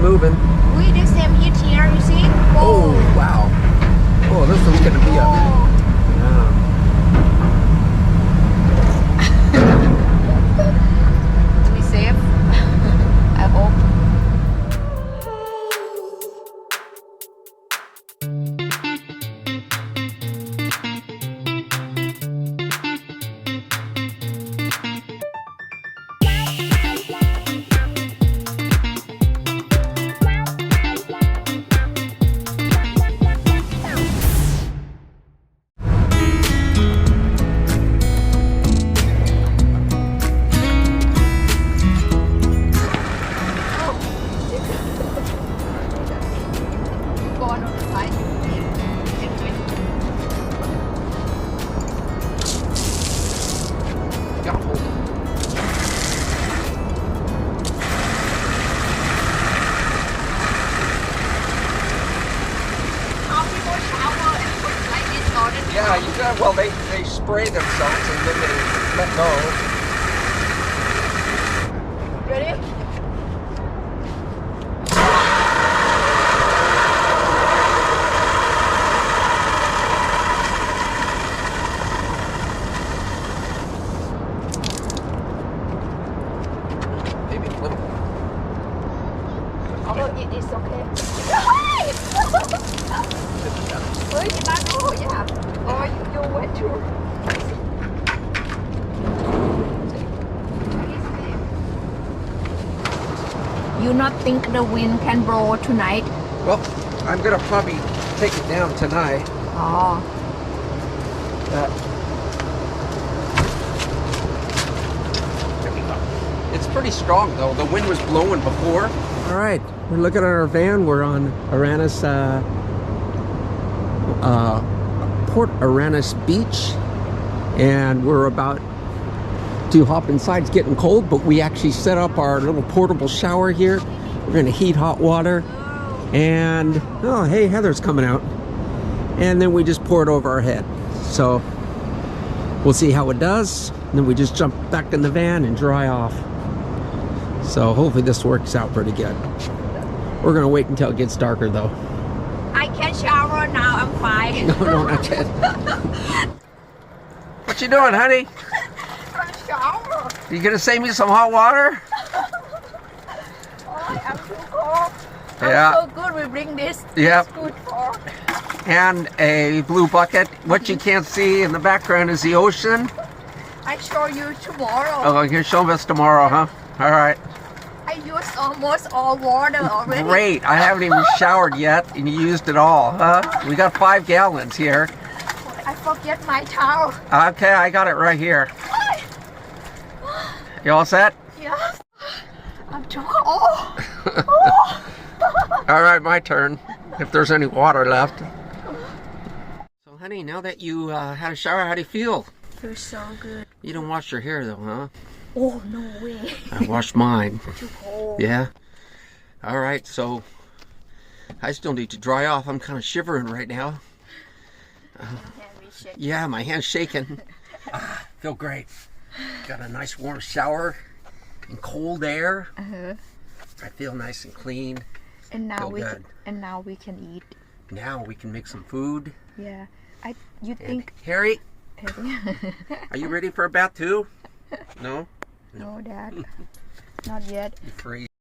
moving. We the same heat here, you see? Oh, wow. Oh, this one's gonna be a... We safe. I hope. Yeah, you got, well, they spray themselves and then they let go. Ready? Maybe a little. Although it is okay. Ơi, chị bán đồ nha. Or you went to. You not think the wind can blow tonight? Well, I'm gonna probably take it down tonight. Oh. It's pretty strong though. The wind was blowing before. All right, we're looking at our van. We're on Port Aransas Beach, and we're about to hop inside. It's getting cold, but we actually set up our little portable shower here. We're gonna heat hot water, and oh, hey, Heather's coming out. And then we just pour it over our head. So we'll see how it does. And then we just jump back in the van and dry off. So hopefully this works out pretty good. We're gonna wait until it gets darker though. I can shower now, I'm fine. No, not yet. What you doing, honey? I'm shower. You gonna save me some hot water? Oh, I'm too cold. Yeah. I'm so good we bring this. Yep. It's good for. And a blue bucket. What you can't see in the background is the ocean. I show you tomorrow. Oh, you're showing us tomorrow, huh? All right. I used almost all water already. Great. I haven't even showered yet, and you used it all, huh? We got 5 gallons here. I forget my towel. Okay, I got it right here. You all set? Yes. I'm too cold. All right, my turn. If there's any water left. So, honey, now that you had a shower, how do you feel? Feels so good. You don't wash your hair, though, huh? Oh, no way. I washed mine. Too cold. Yeah. All right, so I still need to dry off. I'm kind of shivering right now. Yeah, my hand's shaking. Feel great. Got a nice warm shower and cold air. I feel nice and clean. And now feel we can eat. Now we can make some food. Yeah. You think Harry, are you ready for a bath too? No? No, Dad. Not yet. You free.